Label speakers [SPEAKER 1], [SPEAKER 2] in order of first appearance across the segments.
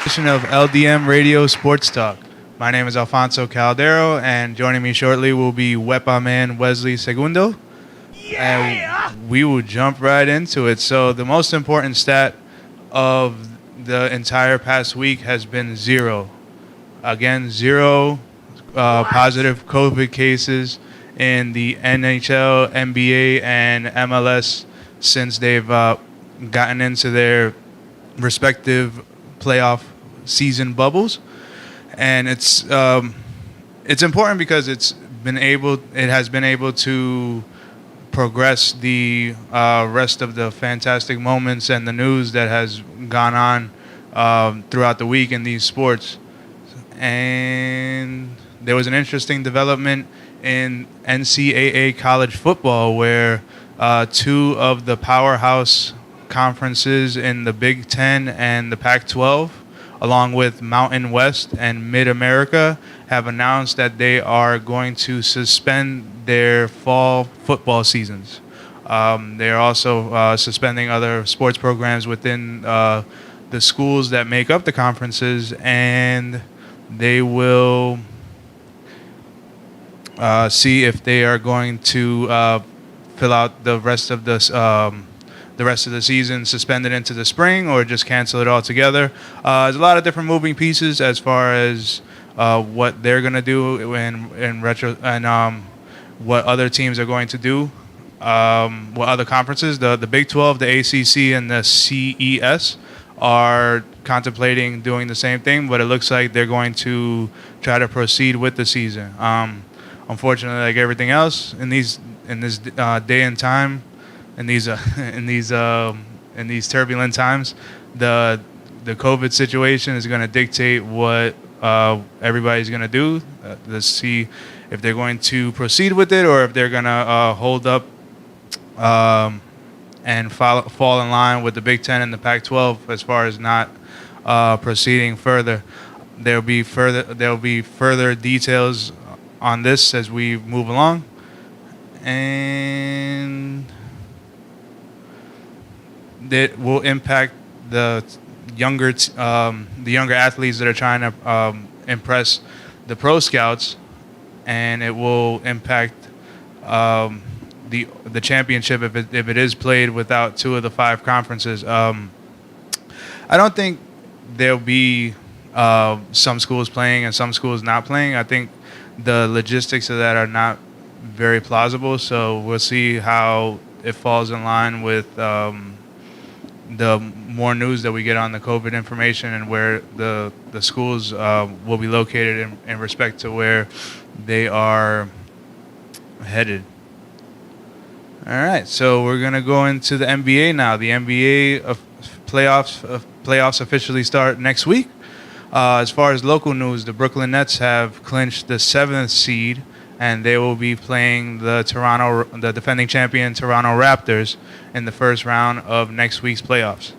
[SPEAKER 1] edition of LDM Radio Sports Talk. My name is Alfonso Caldero, and joining me shortly will be Wepa Man Wesley Segundo. And we will jump right into it. So the most important stat of the entire past week has been zero. Again, zero positive COVID cases in the NHL, NBA, and MLS since they've gotten into their respective playoff season bubbles. And it's important because it has been able to progress the rest of the fantastic moments and the news that has gone on throughout the week in these sports. And there was an interesting development in NCAA college football where two of the powerhouse conferences in the Big Ten and the Pac-12, along with Mountain West and Mid-America, have announced that they are going to suspend their fall football seasons. They are also suspending other sports programs within the schools that make up the conferences, and they will see if they are going to fill out the rest of the season, suspend it into the spring, or just cancel it altogether. There's a lot of different moving pieces as far as what they're going to do in retro, and what other teams are going to do. What other conferences, the Big 12, the ACC, and the CES are contemplating doing the same thing, but it looks like they're going to try to proceed with the season. Unfortunately, like everything else in this day and time, in these turbulent times, the COVID situation is going to dictate what everybody's going to do. Let's see if they're going to proceed with it or if they're going to hold up and fall in line with the Big Ten and the Pac-12 as far as not proceeding further. There'll be further details on this as we move along, and that will impact the younger athletes that are trying to impress the pro scouts, and it will impact the championship if it is played without two of the five conferences. I don't think there'll be some schools playing and some schools not playing. I think the logistics of that are not very plausible, so we'll see how it falls in line with the more news that we get on the COVID information and where the schools will be located in respect to where they are headed. All right, so we're going to go into the NBA now. The NBA playoffs officially start next week. As far as local news, the Brooklyn Nets have clinched the 7th seed, and they will be playing the defending champion Toronto Raptors in the first round of next week's playoffs.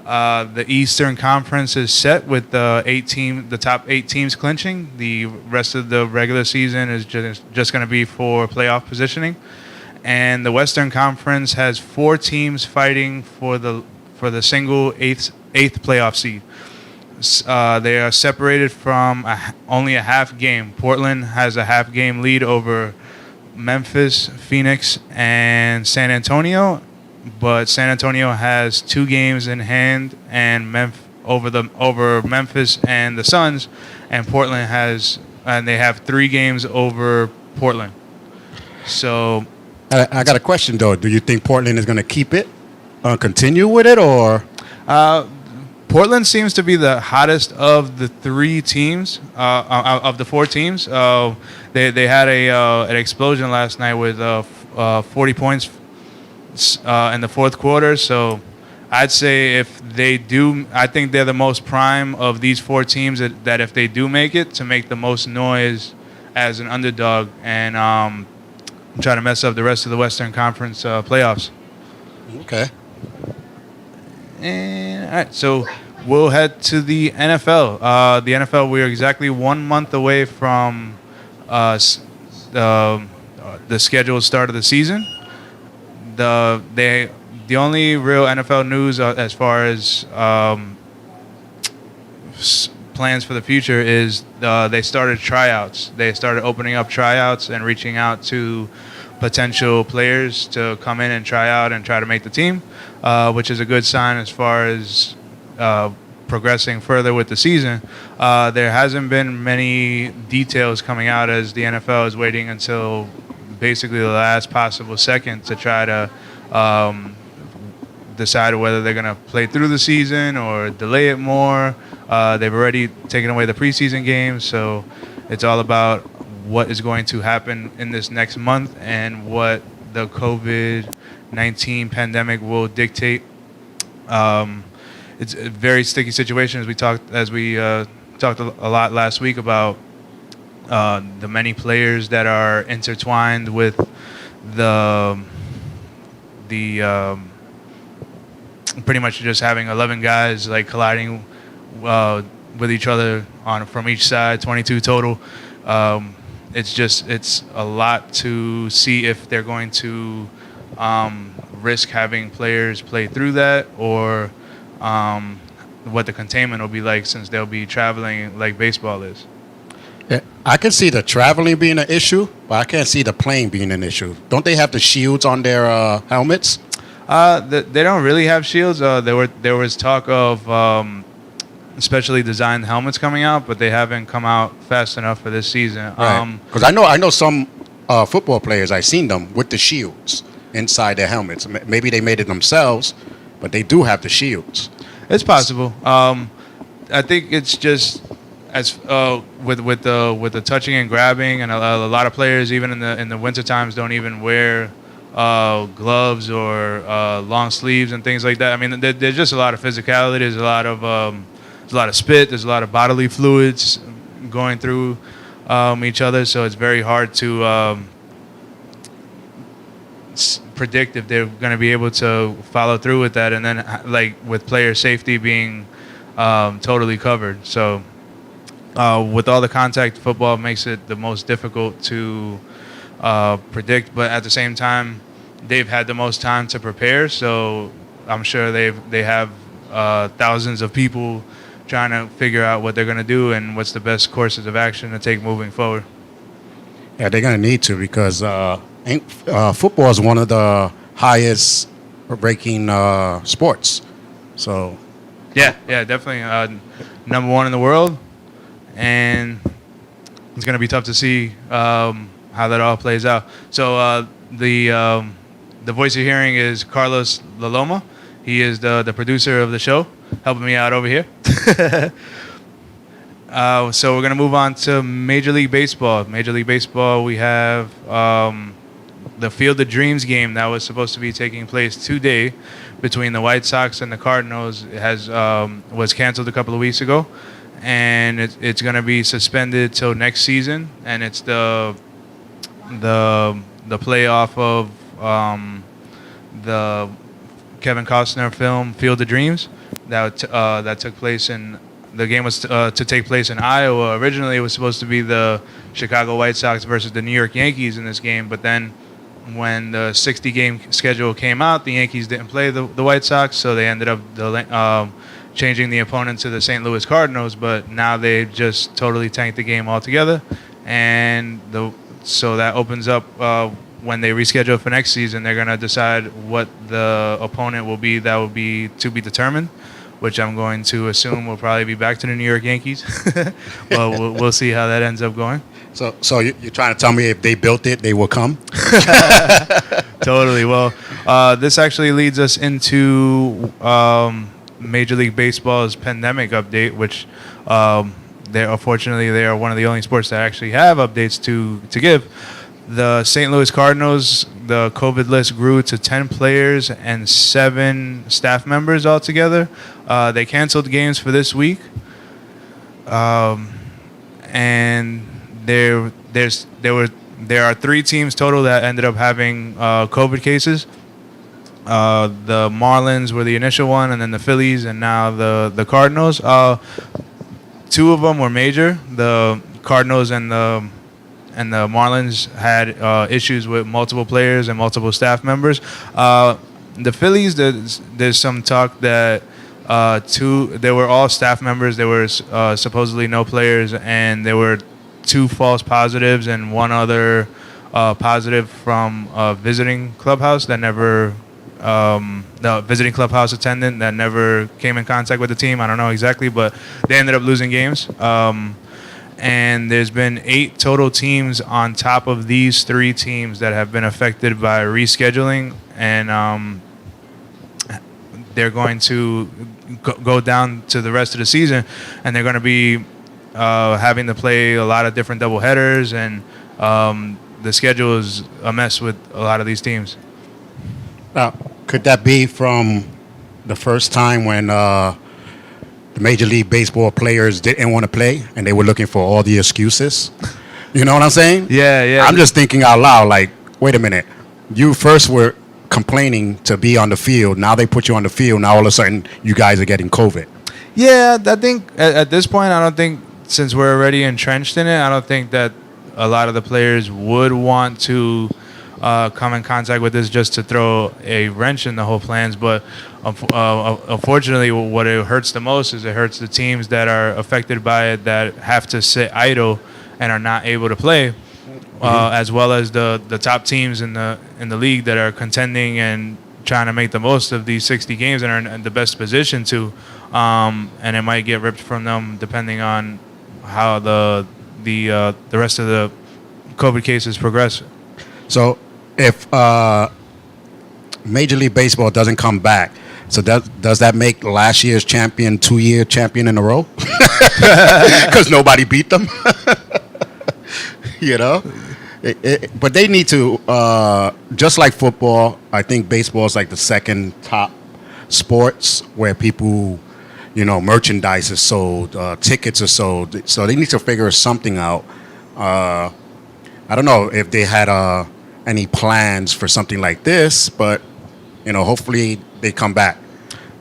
[SPEAKER 1] The Eastern Conference is set with the top 8 teams clinching. The rest of the regular season is just going to be for playoff positioning. And the Western Conference has 4 teams fighting for the single eighth playoff seed. They are separated from only a half game. Portland has a half game lead over Memphis, Phoenix, and San Antonio, but San Antonio has 2 games in hand and over Memphis and the Suns, and they have 3 games over Portland. So
[SPEAKER 2] I got a question though. Do you think Portland is going to keep it, continue with it, or?
[SPEAKER 1] Portland seems to be the hottest of the 3 teams, of the 4 teams. They had an explosion last night with 40 points in the fourth quarter. So I'd say if they do, I think they're the most prime of these 4 teams that if they do make it, to make the most noise as an underdog and try to mess up the rest of the Western Conference playoffs.
[SPEAKER 2] Okay.
[SPEAKER 1] And, all right, so we'll head to the NFL. The NFL, we are exactly 1 month away from the scheduled start of the season. The only real NFL news as far as plans for the future is they started tryouts. They started opening up tryouts and reaching out to potential players to come in and try out and try to make the team, which is a good sign as far as progressing further with the season. There hasn't been many details coming out as the NFL is waiting until basically the last possible second to try to decide whether they're going to play through the season or delay it more. They've already taken away the preseason games, so it's all about what is going to happen in this next month and what the COVID-19 pandemic will dictate. It's a very sticky situation, as we talked a lot last week about the many players that are intertwined with the pretty much just having 11 guys like colliding with each other from each side, 22 total. It's a lot to see if they're going to risk having players play through that, or what the containment will be like, since they'll be traveling like baseball is.
[SPEAKER 2] Yeah, I can see the traveling being an issue, but I can't see the playing being an issue. Don't they have the shields on their helmets?
[SPEAKER 1] They don't really have shields. There was talk of specially designed helmets coming out, but they haven't come out fast enough for this season.
[SPEAKER 2] Right. Because I know some football players, I've seen them with the shields inside their helmets. Maybe they made it themselves, but they do have the shields.
[SPEAKER 1] It's possible. I think it's just as with the touching and grabbing, and a lot of players even in the winter times don't even wear gloves or long sleeves and things like that. I mean, there's just a lot of physicality. There's a lot of spit. There's a lot of bodily fluids going through each other. So it's very hard to predict if they're going to be able to follow through with that. And then, like with player safety being totally covered. So with all the contact, football makes it the most difficult to predict. But at the same time, they've had the most time to prepare. So I'm sure they have thousands of people trying to figure out what they're going to do and what's the best courses of action to take moving forward.
[SPEAKER 2] Yeah, they're going to need to, because football is one of the highest ranking sports. So
[SPEAKER 1] yeah, definitely number one in the world, and it's going to be tough to see how that all plays out. So the voice you're hearing is Carlos Laloma. He is the producer of the show, helping me out over here. So we're going to move on to Major League Baseball. Major League Baseball, we have the Field of Dreams game that was supposed to be taking place today between the White Sox and the Cardinals. It was canceled a couple of weeks ago, and it's going to be suspended till next season. And it's the playoff of the Kevin Costner film Field of Dreams that took place in. The game was to take place in Iowa. Originally, it was supposed to be the Chicago White Sox versus the New York Yankees in this game. But then when the 60-game schedule came out, the Yankees didn't play the White Sox, so they ended up changing the opponent to the St. Louis Cardinals. But now they've just totally tanked the game altogether. And so that opens up when they reschedule for next season, they're going to decide what the opponent will be. That will be to be determined, which I'm going to assume will probably be back to the New York Yankees. Well, we'll see how that ends up going.
[SPEAKER 2] So you're trying to tell me if they built it, they will come?
[SPEAKER 1] Totally. Well, this actually leads us into Major League Baseball's pandemic update, which unfortunately they are one of the only sports that actually have updates to give. The St. Louis Cardinals, the COVID list grew to 10 players and 7 staff members altogether. They canceled games for this week. And there are 3 teams total that ended up having COVID cases. The Marlins were the initial one, and then the Phillies, and now the Cardinals. 2 of them were major. The Cardinals and the Marlins had issues with multiple players and multiple staff members. The Phillies, there's some talk that They were all staff members. There were supposedly no players, and there were 2 false positives and 1 other positive from a visiting clubhouse that never, the visiting clubhouse attendant that never came in contact with the team. I don't know exactly, but they ended up losing games. And there's been 8 total teams on top of these 3 teams that have been affected by rescheduling, and they're going to go down to the rest of the season, and they're going to be having to play a lot of different double headers, and the schedule is a mess with a lot of these teams.
[SPEAKER 2] Now, could that be from the first time when the Major League Baseball players didn't want to play and they were looking for all the excuses? You know what I'm saying?
[SPEAKER 1] Yeah.
[SPEAKER 2] I'm just thinking out loud, like, wait a minute. You first were complaining to be on the field. Now they put you on the field. Now all of a sudden you guys are getting COVID.
[SPEAKER 1] Yeah, I think at this point, I don't think, since we're already entrenched in it, I don't think that a lot of the players would want to come in contact with this just to throw a wrench in the whole plans. But unfortunately, what it hurts the most is it hurts the teams that are affected by it, that have to sit idle and are not able to play, as well as the top teams in the league that are contending and trying to make the most of these 60 games and are in the best position to. And it might get ripped from them depending on how the rest of the COVID cases progress.
[SPEAKER 2] So if Major League Baseball doesn't come back, so does that make last year's champion 2-year champion in a row? Because nobody beat them. You know? But they need to, just like football, I think baseball is like the second top sports where people, merchandise is sold, tickets are sold. So they need to figure something out. I don't know if they had any plans for something like this, but hopefully they come back.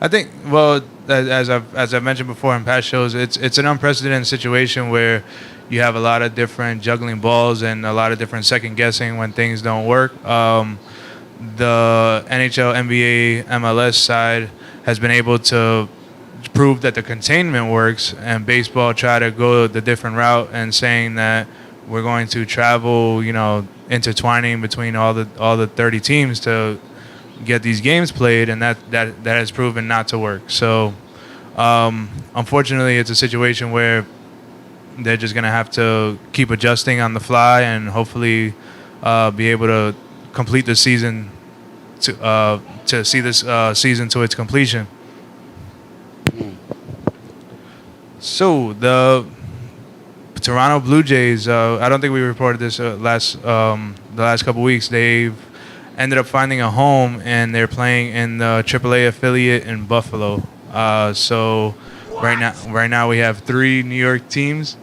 [SPEAKER 1] I think, well, as I've mentioned before in past shows, it's an unprecedented situation where you have a lot of different juggling balls and a lot of different second guessing when things don't work. The NHL, NBA, MLS side has been able to prove that the containment works, and baseball try to go the different route and saying that we're going to travel, intertwining between all the 30 teams to get these games played, and that has proven not to work. So unfortunately, it's a situation where they're just going to have to keep adjusting on the fly and hopefully be able to complete the season to see this season to its completion. So the Toronto Blue Jays, I don't think we reported this the last couple weeks. They've ended up finding a home, and they're playing in the AAA affiliate in Buffalo. So right now we have 3 New York teams.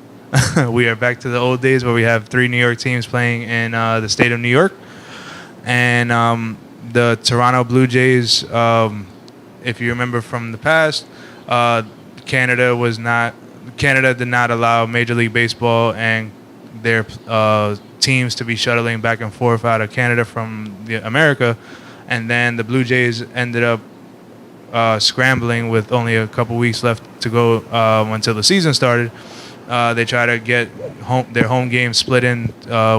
[SPEAKER 1] We are back to the old days where we have 3 New York teams playing in the state of New York. And the Toronto Blue Jays, if you remember from the past, Canada did not allow Major League Baseball and their teams to be shuttling back and forth out of Canada from America. And then the Blue Jays ended up scrambling with only a couple weeks left to go until the season started. They tried to get their home game split in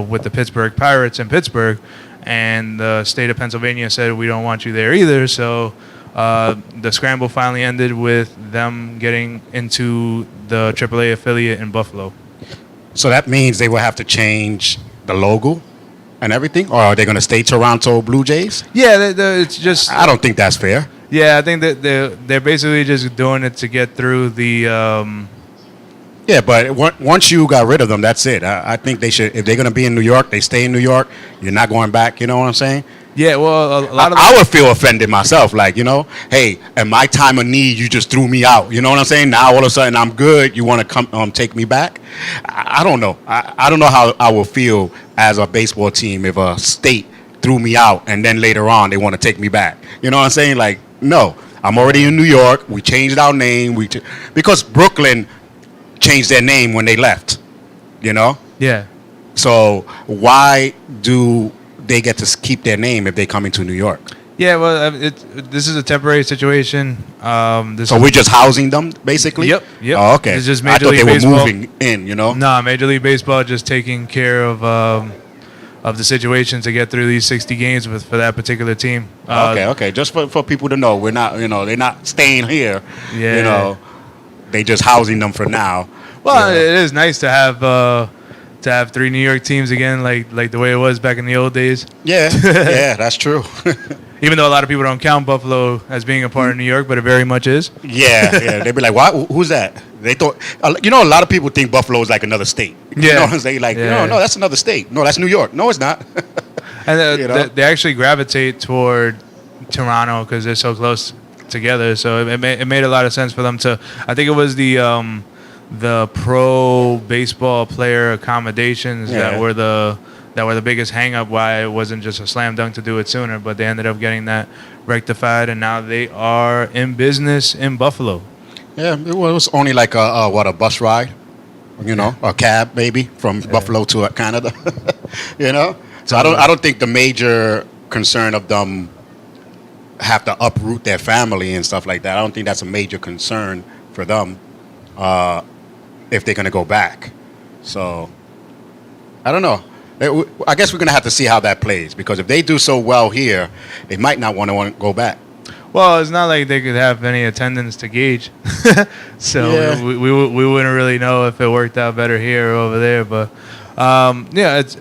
[SPEAKER 1] with the Pittsburgh Pirates in Pittsburgh, and the state of Pennsylvania said, we don't want you there either. So the scramble finally ended with them getting into the AAA affiliate in Buffalo.
[SPEAKER 2] So that means they will have to change the logo and everything, or are they going to stay Toronto Blue Jays?
[SPEAKER 1] Yeah, it's just...
[SPEAKER 2] I don't think that's fair.
[SPEAKER 1] Yeah, I think that they're basically just doing it to get through the...
[SPEAKER 2] Yeah, but once you got rid of them, that's it. I think they should, if they're going to be in New York, they stay in New York. You're not going back, you know what I'm saying?
[SPEAKER 1] Yeah, well, a lot of...
[SPEAKER 2] I would feel offended myself, like, hey, at my time of need, you just threw me out. You know what I'm saying? Now all of a sudden I'm good. You want to come take me back? I don't know. I don't know how I will feel as a baseball team if a state threw me out and then later on they want to take me back. You know what I'm saying? Like, no, I'm already in New York. We changed our name. Because Brooklyn changed their name when they left,
[SPEAKER 1] Yeah.
[SPEAKER 2] So why do they get to keep their name if they come into New York?
[SPEAKER 1] Yeah, well, this is a temporary situation.
[SPEAKER 2] So we're just housing them, basically?
[SPEAKER 1] Yep.
[SPEAKER 2] Oh, okay.
[SPEAKER 1] It's just
[SPEAKER 2] I
[SPEAKER 1] Major
[SPEAKER 2] thought
[SPEAKER 1] League
[SPEAKER 2] they were
[SPEAKER 1] Baseball.
[SPEAKER 2] moving in, you know?
[SPEAKER 1] Nah, Major League Baseball just taking care of the situation to get through these 60 games for that particular team.
[SPEAKER 2] Okay. Just for people to know, we're not, they're not staying here.
[SPEAKER 1] Yeah.
[SPEAKER 2] They just housing them for now.
[SPEAKER 1] Well,
[SPEAKER 2] Yeah.
[SPEAKER 1] it is nice to have three New York teams again, like the way it was back in the old days.
[SPEAKER 2] Yeah, that's true.
[SPEAKER 1] Even though a lot of people don't count Buffalo as being a part of New York, but it very much is.
[SPEAKER 2] Yeah. They'd be like, "What? Who's that?" They thought, a lot of people think Buffalo is like another state. You
[SPEAKER 1] Yeah.
[SPEAKER 2] know what I'm saying? Like,
[SPEAKER 1] Yeah.
[SPEAKER 2] no, that's another state. No, that's New York. No, it's not.
[SPEAKER 1] And
[SPEAKER 2] You know?
[SPEAKER 1] they actually gravitate toward Toronto because they're so close together. So it made a lot of sense for them to. I think it was the pro baseball player accommodations
[SPEAKER 2] Yeah.
[SPEAKER 1] that were the biggest hang up why it wasn't just a slam dunk to do it sooner, but they ended up getting that rectified, and now they are in business in Buffalo.
[SPEAKER 2] Yeah, it was only like a bus ride, a cab maybe from Buffalo to Canada, So I don't think the major concern of them have to uproot their family and stuff like that. I don't think that's a major concern for them if they're gonna go back. So I don't know. I guess we're gonna have to see how that plays, because if they do so well here, they might not want to go back.
[SPEAKER 1] Well, it's not like they could have any attendance to gauge, so
[SPEAKER 2] Yeah.
[SPEAKER 1] we wouldn't really know if it worked out better here or over there. But it's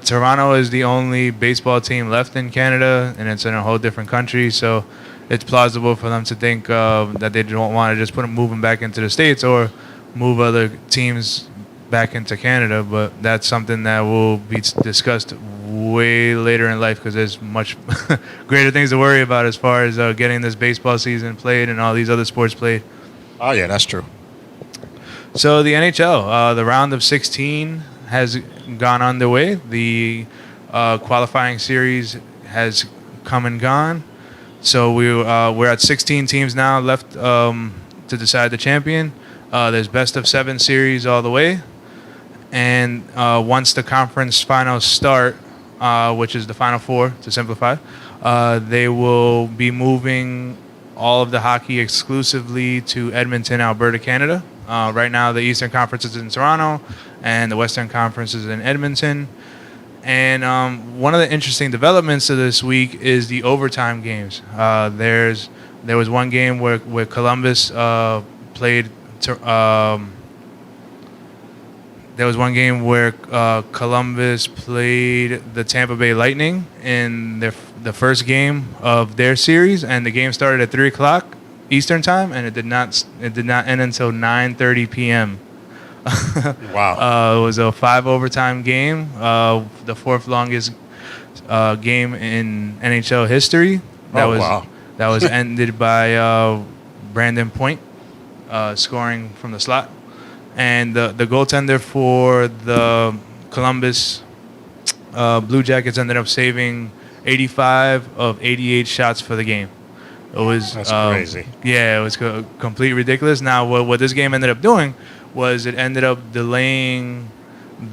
[SPEAKER 1] Toronto is the only baseball team left in Canada, and it's in a whole different country. So it's plausible for them to think that they don't want to just move them back into the States or move other teams back into Canada, but that's something that will be discussed way later in life, because there's much greater things to worry about as far as getting this baseball season played and all these other sports played.
[SPEAKER 2] Oh yeah, that's true.
[SPEAKER 1] So the NHL, the round of 16 has gone underway. The qualifying series has come and gone. So we're at 16 teams now left to decide the champion. There's best of 7 series all the way. And once the conference finals start, which is the Final Four, to simplify, they will be moving all of the hockey exclusively to Edmonton, Alberta, Canada. Right now, the Eastern Conference is in Toronto, and the Western Conference is in Edmonton. And one of the interesting developments of this week is the overtime games. There was one game where Columbus played. There was one game where Columbus played the Tampa Bay Lightning in the first game of their series, and the game started at 3:00 Eastern time, and it did not end until 9:30 p.m.
[SPEAKER 2] Wow.
[SPEAKER 1] It was a 5 overtime game, the 4th longest game in NHL history.
[SPEAKER 2] Wow.
[SPEAKER 1] That was ended by Brandon Point scoring from the slot. And the goaltender for the Columbus Blue Jackets ended up saving 85 of 88 shots for the game.
[SPEAKER 2] That's crazy.
[SPEAKER 1] Yeah, it was completely ridiculous. Now, what this game ended up doing was it ended up delaying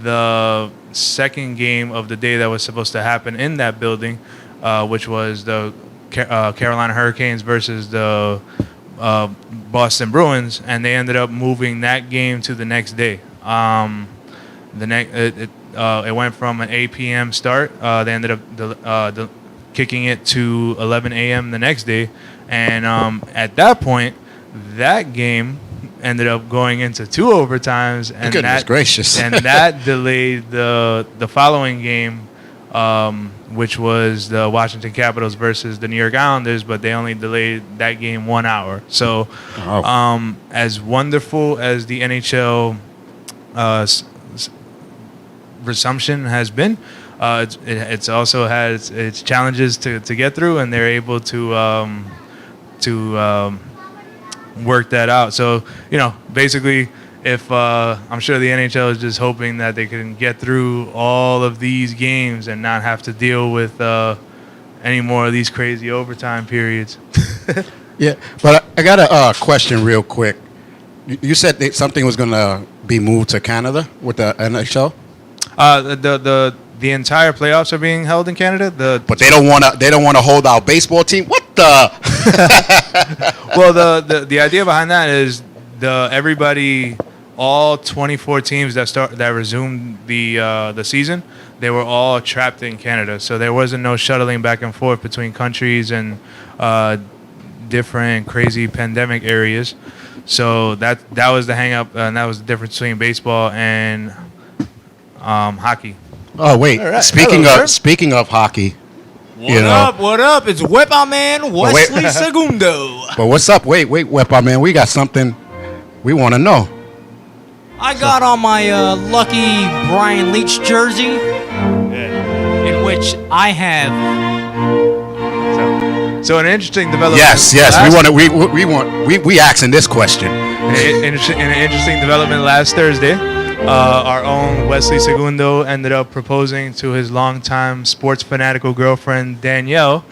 [SPEAKER 1] the second game of the day that was supposed to happen in that building, which was the Carolina Hurricanes versus the Boston Bruins, and they ended up moving that game to the next day. It went from an 8 p.m. start. They ended up kicking it to 11 a.m. the next day, and at that point, that game ended up going into 2 overtimes, and
[SPEAKER 2] Goodness gracious.
[SPEAKER 1] and that delayed the following game, which was the Washington Capitals versus the New York Islanders, but they only delayed that game 1 hour. So, as wonderful as the NHL resumption has been, it's also has its challenges to get through, and they're able to work that out. So, basically, if I'm sure the NHL is just hoping that they can get through all of these games and not have to deal with any more of these crazy overtime periods.
[SPEAKER 2] Yeah, but I got a question real quick. You said that something was going to be moved to Canada with the NHL?
[SPEAKER 1] the entire playoffs are being held in Canada.
[SPEAKER 2] But they don't want to. They don't want to hold our baseball team. What the?
[SPEAKER 1] Well, the idea behind that is everybody, all 24 teams that resumed the season, they were all trapped in Canada. So there wasn't no shuttling back and forth between countries and different crazy pandemic areas. So that was the hang up, and that was the difference between baseball and hockey.
[SPEAKER 2] Oh wait.
[SPEAKER 1] All right.
[SPEAKER 2] Speaking of hockey.
[SPEAKER 3] What up? It's Wepa Man Wesley Segundo.
[SPEAKER 2] But what's up? Wait, Wepa Man. We got something we want to know.
[SPEAKER 3] I got on my lucky Brian Leach jersey, in which I have.
[SPEAKER 1] So an interesting development.
[SPEAKER 2] Yes. We asking this question.
[SPEAKER 1] In an interesting development last Thursday, our own Wesley Segundo ended up proposing to his longtime sports fanatical girlfriend Danielle,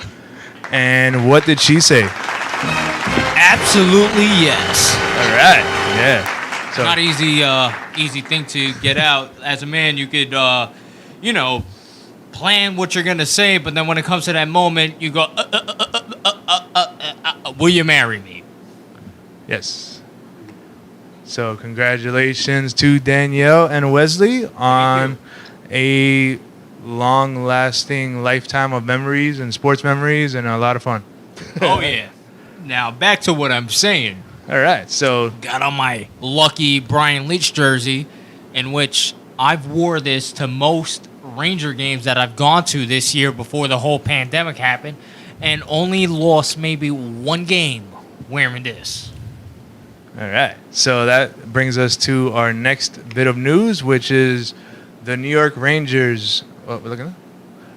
[SPEAKER 1] and what did she say?
[SPEAKER 3] Absolutely yes.
[SPEAKER 1] All right, yeah. So
[SPEAKER 3] Not easy thing to get out. As a man, you could, plan what you're gonna say, but then when it comes to that moment, you go, will you marry me?
[SPEAKER 1] yes. So congratulations to Danielle and Wesley on a long-lasting lifetime of memories and sports memories and a lot of fun.
[SPEAKER 3] Oh yeah. Now back to what I'm saying.
[SPEAKER 1] All right, so
[SPEAKER 3] Got on my lucky Brian Leach jersey, in which I've wore this to most Ranger games that I've gone to this year before the whole pandemic happened, and only lost maybe one game wearing this.
[SPEAKER 1] all right, so that brings us to our next bit of news, which is the New York Rangers. Oh, we're looking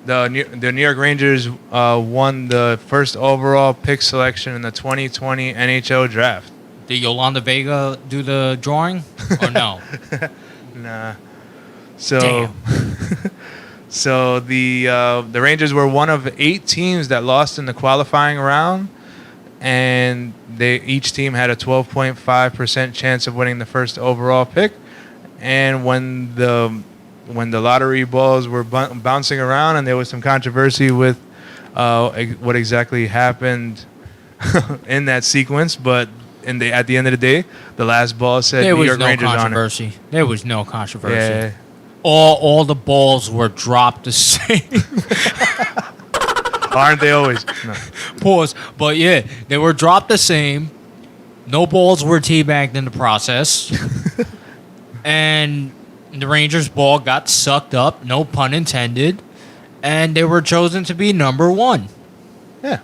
[SPEAKER 1] at the New York Rangers won the first overall pick selection in the 2020 NHL draft.
[SPEAKER 3] Did Yolanda Vega do the drawing or no?
[SPEAKER 1] Nah. So,
[SPEAKER 3] Damn.
[SPEAKER 1] so the Rangers were one of 8 teams that lost in the qualifying round, and each team had a 12.5% chance of winning the first overall pick. And when the lottery balls were bouncing around, and there was some controversy with what exactly happened in that sequence, but at the end of the day, the last ball said
[SPEAKER 3] There
[SPEAKER 1] New
[SPEAKER 3] was
[SPEAKER 1] York
[SPEAKER 3] no
[SPEAKER 1] Rangers on it.
[SPEAKER 3] controversy. There was no controversy.
[SPEAKER 1] Yeah.
[SPEAKER 3] All the balls were dropped the same.
[SPEAKER 1] Aren't they always? No.
[SPEAKER 3] Pause. But yeah, they were dropped the same. No balls were teabagged in the process. And the Rangers' ball got sucked up, no pun intended, and they were chosen to be number 1.
[SPEAKER 1] Yeah.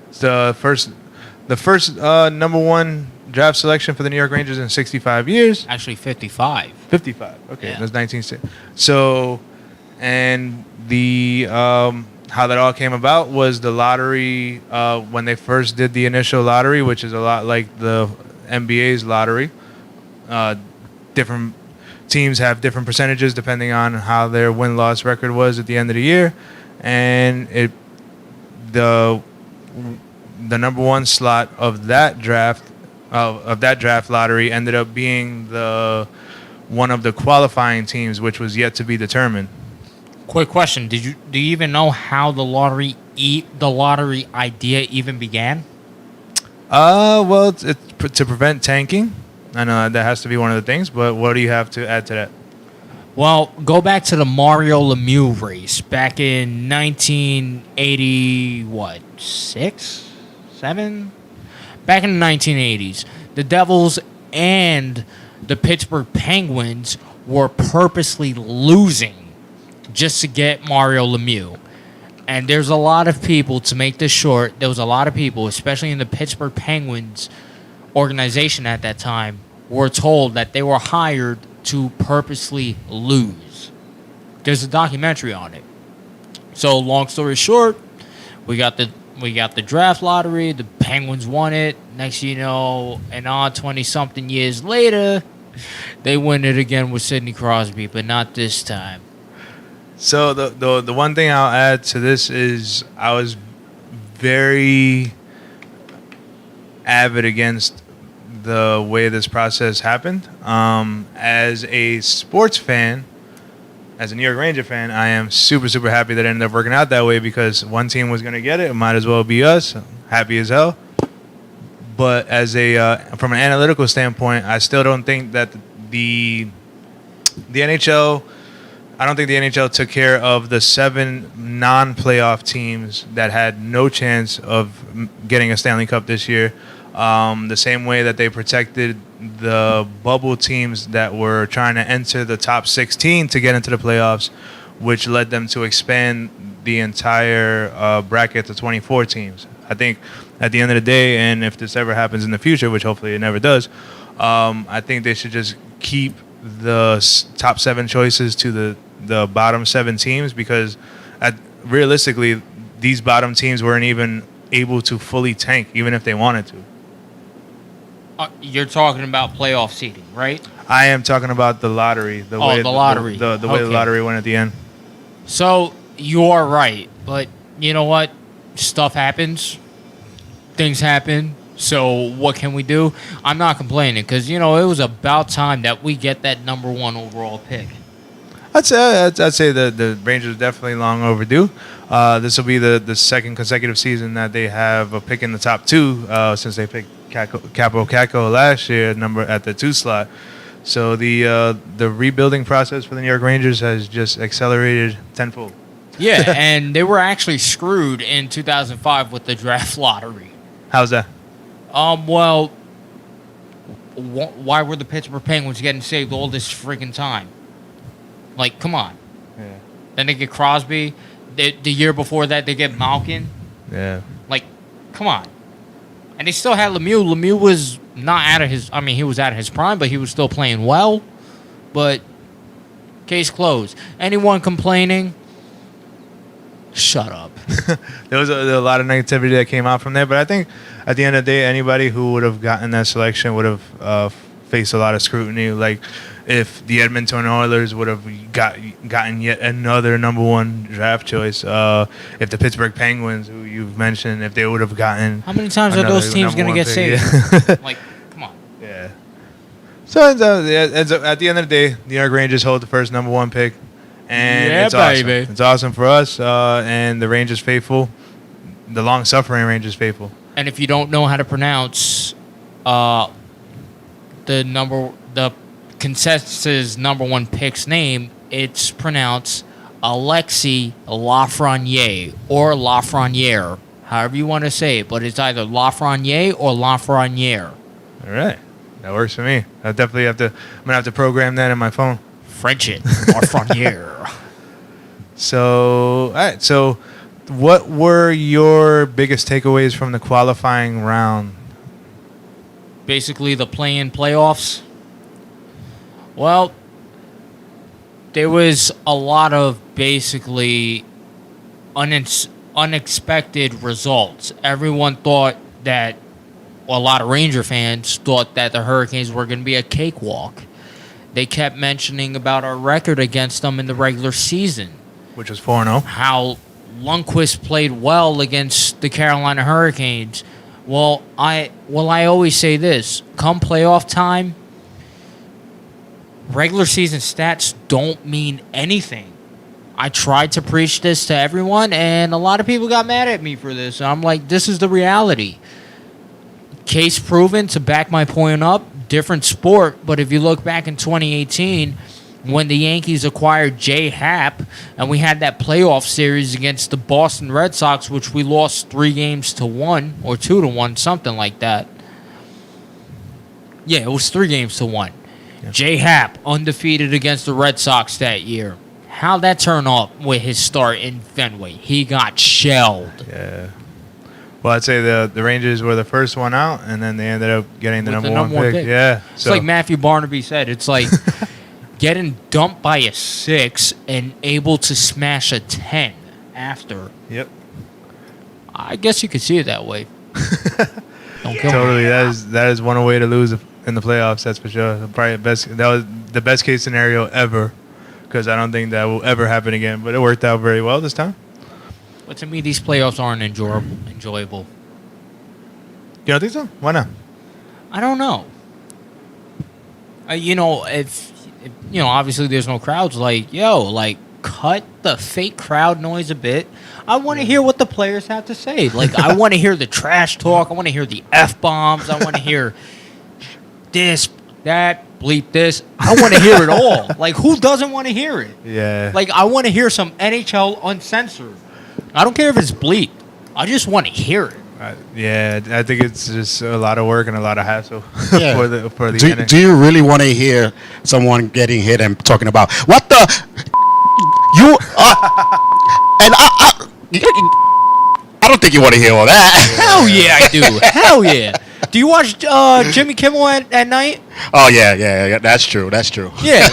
[SPEAKER 1] It's the first number 1 draft selection for the New York Rangers in 65 years.
[SPEAKER 3] Actually, 55.
[SPEAKER 1] 55. Okay,
[SPEAKER 3] Yeah.
[SPEAKER 1] that's 1960. So, and the how that all came about was the lottery when they first did the initial lottery, which is a lot like the NBA's lottery. Different teams have different percentages depending on how their win-loss record was at the end of the year, and the number 1 slot of that draft lottery ended up being one of the qualifying teams, which was yet to be determined.
[SPEAKER 3] Quick question: do you even know how the lottery idea even began?
[SPEAKER 1] Well, it's to prevent tanking. I know that has to be one of the things, but what do you have to add to that?
[SPEAKER 3] Well, go back to the Mario Lemieux race back in 1980. What, 6, 7? Back in the 1980s, the Devils and the Pittsburgh Penguins were purposely losing just to get Mario Lemieux. And there's a lot of people, to make this short, there was a lot of people, especially in the Pittsburgh Penguins organization at that time, were told that they were hired to purposely lose. There's a documentary on it. So long story short, we got the draft lottery, the Penguins won it. Next thing you know, and on 20-something years later, they win it again with Sidney Crosby, but not this time.
[SPEAKER 1] So the one thing I'll add to this is I was very avid against the way this process happened. As a sports fan, as a New York Ranger fan, I am super, super happy that it ended up working out that way because one team was going to get it. It might as well be us. Happy as hell. But as a from an analytical standpoint, I still don't think that the NHL. I don't think the NHL took care of the 7 non-playoff teams that had no chance of getting a Stanley Cup this year. The same way that they protected the bubble teams that were trying to enter the top 16 to get into the playoffs, which led them to expand the entire bracket to 24 teams. I think at the end of the day, and if this ever happens in the future, which hopefully it never does, I think they should just keep the top 7 choices to the bottom 7 teams because realistically, these bottom teams weren't even able to fully tank, even if they wanted to.
[SPEAKER 3] You're talking about playoff seeding, right?
[SPEAKER 1] I am talking about the lottery. The way the
[SPEAKER 3] lottery.
[SPEAKER 1] The way the lottery went at the end.
[SPEAKER 3] So you are right, but you know what? Stuff happens. Things happen. So what can we do? I'm not complaining because it was about time that we get that number 1 overall pick.
[SPEAKER 1] I'd say the Rangers are definitely long overdue. This will be the second consecutive season that they have a pick in the top 2 since they picked Capo Caco last year at the 2 slot. So the rebuilding process for the New York Rangers has just accelerated tenfold.
[SPEAKER 3] Yeah, and they were actually screwed in 2005 with the draft lottery.
[SPEAKER 1] How's that?
[SPEAKER 3] Well, why were the Pittsburgh Penguins getting saved all this freaking time? Like, come on.
[SPEAKER 1] Yeah.
[SPEAKER 3] Then they get Crosby. The year before that, they get Malkin.
[SPEAKER 1] Yeah.
[SPEAKER 3] Like, come on. And they still had Lemieux. Lemieux was not out of his... I mean, he was out of his prime, but he was still playing well. But, case closed. Anyone complaining? Shut up.
[SPEAKER 1] There was a lot of negativity that came out from there, but I think at the end of the day, anybody who would have gotten that selection would have faced a lot of scrutiny. Like, if the Edmonton Oilers would have gotten yet another number 1 draft choice, if the Pittsburgh Penguins, who you've mentioned, if they would have gotten...
[SPEAKER 3] How many times are those teams going to get saved?
[SPEAKER 1] Yeah.
[SPEAKER 3] Like, come on.
[SPEAKER 1] Yeah. So at the end of the day, the New York Rangers hold the first number 1 pick. And
[SPEAKER 3] yeah,
[SPEAKER 1] it's awesome.
[SPEAKER 3] baby.
[SPEAKER 1] It's awesome for us and the Rangers faithful, the long-suffering Rangers faithful.
[SPEAKER 3] And if you don't know how to pronounce the consensus number 1 pick's name, it's pronounced Alexis Lafreniere or Lafreniere, however you want to say it. But it's either Lafreniere or Lafreniere.
[SPEAKER 1] All right, that works for me. I definitely I'm gonna have to program that in my phone.
[SPEAKER 3] French it, Lafreniere.
[SPEAKER 1] So, all right. So, what were your biggest takeaways from the qualifying round?
[SPEAKER 3] Basically, the play-in playoffs. Well, there was a lot of basically unexpected results. Everyone thought that, well, a lot of Ranger fans thought that the Hurricanes were going to be a cakewalk. They kept mentioning about our record against them in the regular season.
[SPEAKER 1] Which was 4-0.
[SPEAKER 3] How Lundqvist played well against the Carolina Hurricanes. Well, I always say this. Come playoff time, regular season stats don't mean anything. I tried to preach this to everyone, and a lot of people got mad at me for this. And I'm like, this is the reality. Case proven to back my point up. Different sport, but if you look back in 2018, when the Yankees acquired J. Happ, and we had that playoff series against the Boston Red Sox, which we lost 3-1 or 2-1, something like that. Yeah, it was 3-1. Yeah. J. Happ undefeated against the Red Sox that year. How'd that turn out with his start in Fenway? He got shelled.
[SPEAKER 1] Yeah. Well, I'd say the Rangers were the first one out, and then they ended up getting the number one pick. Yeah.
[SPEAKER 3] It's like Matthew Barnaby said. It's like getting dumped by a 6 and able to smash a 10 after.
[SPEAKER 1] Yep.
[SPEAKER 3] I guess you could see it that way. Don't kill
[SPEAKER 1] totally.
[SPEAKER 3] me.
[SPEAKER 1] That is one way to lose in the playoffs. That's for sure. Probably that was the best case scenario ever, because I don't think that will ever happen again. But it worked out very well this time.
[SPEAKER 3] But to me, these playoffs aren't enjoyable.
[SPEAKER 1] You don't think so? Why not?
[SPEAKER 3] I don't know. If obviously there's no crowds. Like, yo, like, cut the fake crowd noise a bit. I want to hear what the players have to say. Like, I want to hear the trash talk. I want to hear the F-bombs. I want to hear this, that, bleep this. I want to hear it all. Like, who doesn't want to hear it?
[SPEAKER 1] Yeah.
[SPEAKER 3] Like, I want to hear some NHL uncensored. I don't care if it's bleeped. I just want to hear it.
[SPEAKER 1] Yeah, I think it's just a lot of work and a lot of hassle
[SPEAKER 2] Yeah.
[SPEAKER 1] for the
[SPEAKER 2] Do you really want to hear someone getting hit and talking about what the you and I don't think you want to hear all that.
[SPEAKER 3] Hell yeah, I do. Hell yeah. Do you watch Jimmy Kimmel at night?
[SPEAKER 2] Oh yeah. That's true.
[SPEAKER 3] Yeah,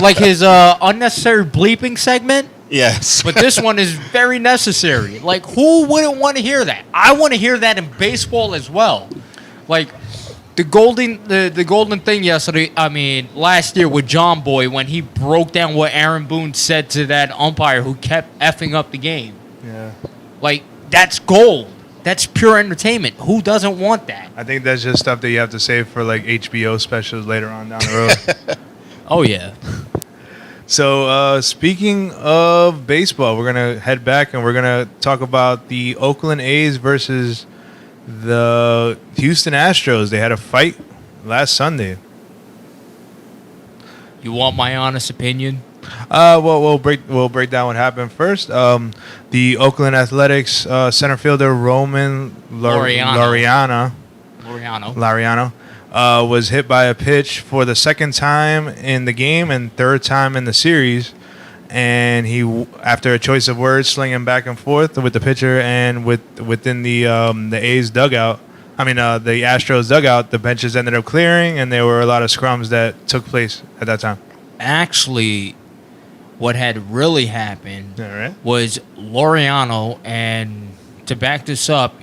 [SPEAKER 3] like his unnecessary bleeping segment.
[SPEAKER 2] Yes.
[SPEAKER 3] But this one is very necessary. Like, who wouldn't want to hear that? I want to hear that in baseball as well. Like, the golden thing yesterday, last year with John Boy when he broke down what Aaron Boone said to that umpire who kept effing up the game.
[SPEAKER 1] Yeah.
[SPEAKER 3] Like, that's gold. That's pure entertainment. Who doesn't want that?
[SPEAKER 1] I think that's just stuff that you have to save for like HBO specials later on down the road.
[SPEAKER 3] Oh, yeah.
[SPEAKER 1] So, speaking of baseball, we're going to head back and we're going to talk about the Oakland A's versus the Houston Astros. They had a fight last Sunday.
[SPEAKER 3] You want my honest opinion?
[SPEAKER 1] Well, we'll break down what happened first. The Oakland Athletics center fielder Roman Laureano was hit by a pitch for the second time in the game and third time in the series, and he, after a choice of words, slinging back and forth with the pitcher and within the A's dugout. the Astros dugout, the benches ended up clearing, and there were a lot of scrums that took place at that time.
[SPEAKER 3] Actually, what had really happened
[SPEAKER 1] All right.
[SPEAKER 3] was Laureano, and to back this up,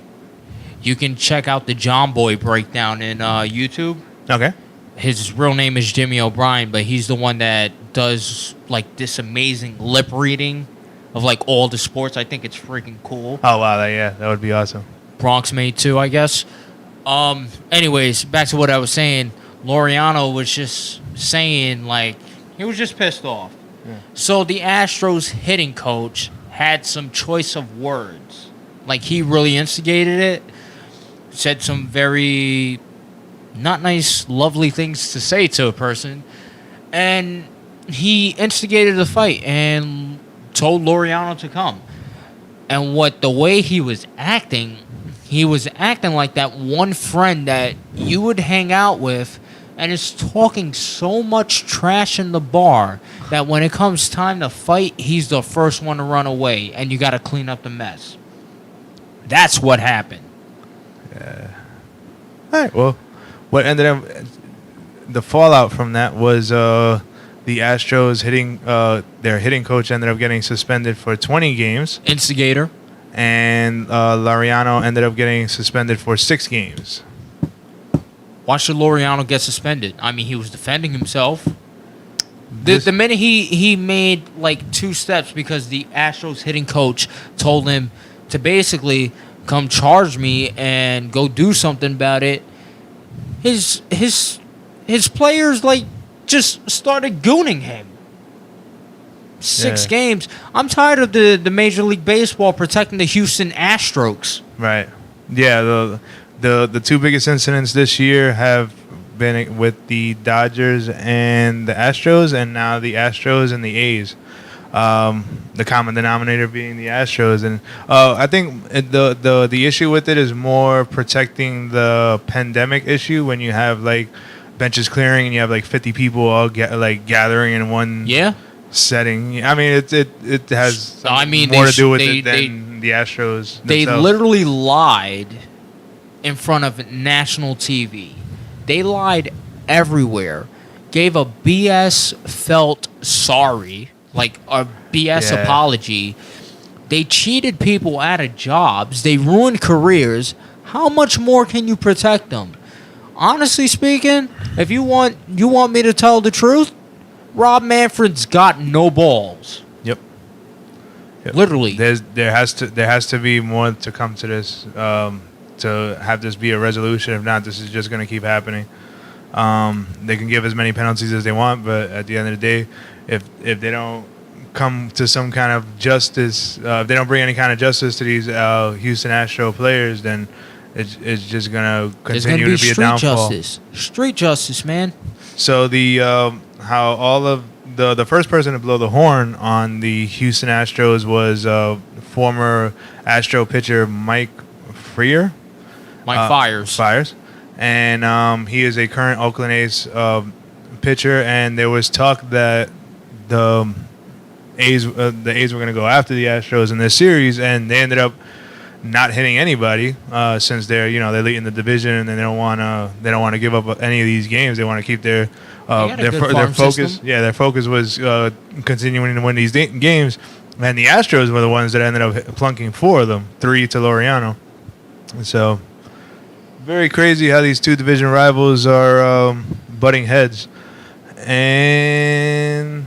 [SPEAKER 3] you can check out the John Boy breakdown in YouTube.
[SPEAKER 1] Okay.
[SPEAKER 3] His real name is Jimmy O'Brien, but he's the one that does like this amazing lip reading of like all the sports. I think it's freaking cool.
[SPEAKER 1] Oh wow, that would be awesome.
[SPEAKER 3] Bronx made too, I guess. Anyways, back to what I was saying. Laureano was just saying, like, he was just pissed off.
[SPEAKER 1] Yeah.
[SPEAKER 3] So the Astros hitting coach had some choice of words. Like, he really instigated it. Said some very not nice, lovely things to say to a person. And he instigated the fight and told Laureano to come. And the way he was acting like that one friend that you would hang out with and is talking so much trash in the bar that when it comes time to fight, he's the first one to run away and you got to clean up the mess. That's what happened.
[SPEAKER 1] All right. Well, what ended up the fallout from that was the Astros their hitting coach ended up getting suspended for 20 games,
[SPEAKER 3] Instigator.
[SPEAKER 1] and Laureano ended up getting suspended for 6 games.
[SPEAKER 3] Why should Laureano get suspended? I mean, he was defending himself. The minute he made like 2 steps because the Astros hitting coach told him to basically come charge me and go do something about it, his players like just started gooning him. 6 games. I'm tired of the Major League Baseball protecting the Houston Astros.
[SPEAKER 1] Right. Yeah. The 2 biggest incidents this year have been with the Dodgers and the Astros, and now the Astros and the A's. The common denominator being the Astros, and I think the issue with it is more protecting the pandemic issue when you have like benches clearing and you have like 50 people all gathering in one setting. I mean, it has more to do with it than the Astros themselves.
[SPEAKER 3] They literally lied in front of national TV. They lied everywhere. Gave a BS felt sorry, like a BS apology. They cheated people out of jobs. They ruined careers. How much more can you protect them? Honestly speaking, if you want me to tell the truth, Rob Manfred's got no balls.
[SPEAKER 1] Yep.
[SPEAKER 3] Literally.
[SPEAKER 1] There has to be more to come to this, to have this be a resolution. If not, this is just going to keep happening. They can give as many penalties as they want, but at the end of the day, if they don't come to some kind of justice, if they don't bring any kind of justice to these Houston Astro players, then it's just gonna
[SPEAKER 3] There's gonna
[SPEAKER 1] continue
[SPEAKER 3] be
[SPEAKER 1] to be a
[SPEAKER 3] street
[SPEAKER 1] downfall.
[SPEAKER 3] justice. Street justice, man.
[SPEAKER 1] So the how all of the first person to blow the horn on the Houston Astros was former Astro pitcher Mike Freer.
[SPEAKER 3] Mike Fires.
[SPEAKER 1] Fires, and he is a current Oakland A's pitcher. And there was talk that the A's were going to go after the Astros in this series, and they ended up not hitting anybody since they're they're leading the division, and they don't want to give up any of these games. They want to keep their
[SPEAKER 3] got a good
[SPEAKER 1] their
[SPEAKER 3] farm
[SPEAKER 1] focus.
[SPEAKER 3] system.
[SPEAKER 1] Yeah, their focus was continuing to win these games, and the Astros were the ones that ended up plunking 4 of them, 3 to Laureano. So very crazy how these two division rivals are butting heads, and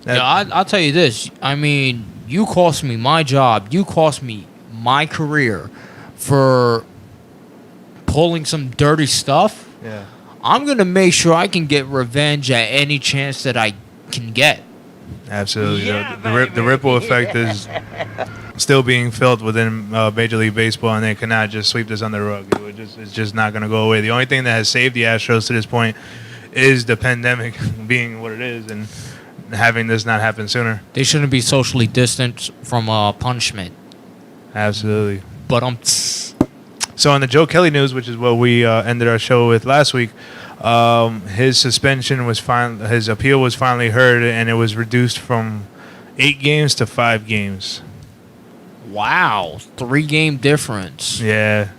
[SPEAKER 3] I'll tell you this. I mean, you cost me my job. You cost me my career for pulling some dirty stuff.
[SPEAKER 1] yeah.
[SPEAKER 3] I'm going to make sure I can get revenge at any chance that I can get.
[SPEAKER 1] Absolutely. The ripple effect is still being felt within Major League Baseball, and they cannot just sweep this under the rug. It's just not going to go away. The only thing that has saved the Astros to this point is the pandemic being what it is and having this not happen sooner.
[SPEAKER 3] They shouldn't be socially distanced from punishment.
[SPEAKER 1] Absolutely.
[SPEAKER 3] But
[SPEAKER 1] So on the Joe Kelly news, which is what we ended our show with last week, his suspension was his appeal was finally heard, and it was reduced from 8 games to 5 games.
[SPEAKER 3] wow, 3-game difference.
[SPEAKER 1] Yeah.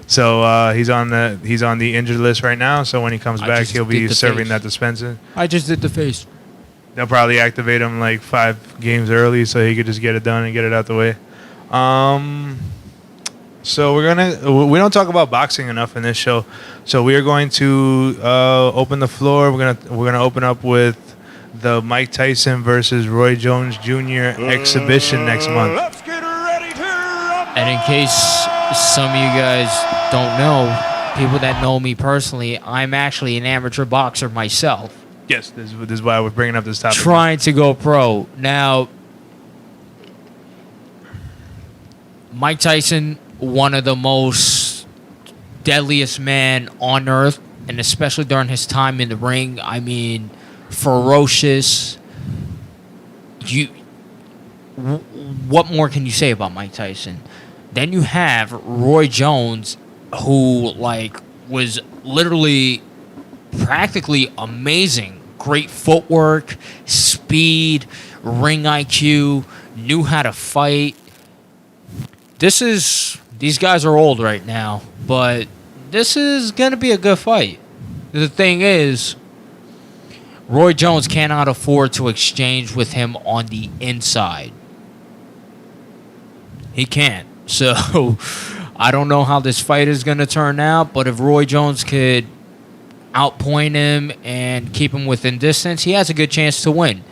[SPEAKER 1] So he's on the injured list right now. So when he comes
[SPEAKER 3] I
[SPEAKER 1] back,
[SPEAKER 3] just
[SPEAKER 1] he'll be
[SPEAKER 3] did the
[SPEAKER 1] serving
[SPEAKER 3] face.
[SPEAKER 1] that suspension.
[SPEAKER 3] I just did the face.
[SPEAKER 1] They'll probably activate him like 5 games early, so he could just get it done and get it out the way. So we don't talk about boxing enough in this show. So we are going to open the floor. We're gonna open up with the Mike Tyson versus Roy Jones Jr. exhibition next month.
[SPEAKER 2] Let's get ready to rumble.
[SPEAKER 3] And in case some of you guys don't know, people that know me personally, I'm actually an amateur boxer myself.
[SPEAKER 1] Yes, this is why we're bringing up this topic.
[SPEAKER 3] Trying to go pro. Now, Mike Tyson, one of the most deadliest men on earth, and especially during his time in the ring, I mean, ferocious. What more can you say about Mike Tyson? Then you have Roy Jones, who was literally practically amazing. Great footwork, speed, ring IQ, knew how to fight. These guys are old right now, but this is going to be a good fight. The thing is, Roy Jones cannot afford to exchange with him on the inside. He can't. So, I don't know how this fight is going to turn out, but if Roy Jones could outpoint him and keep him within distance, he has a good chance to win.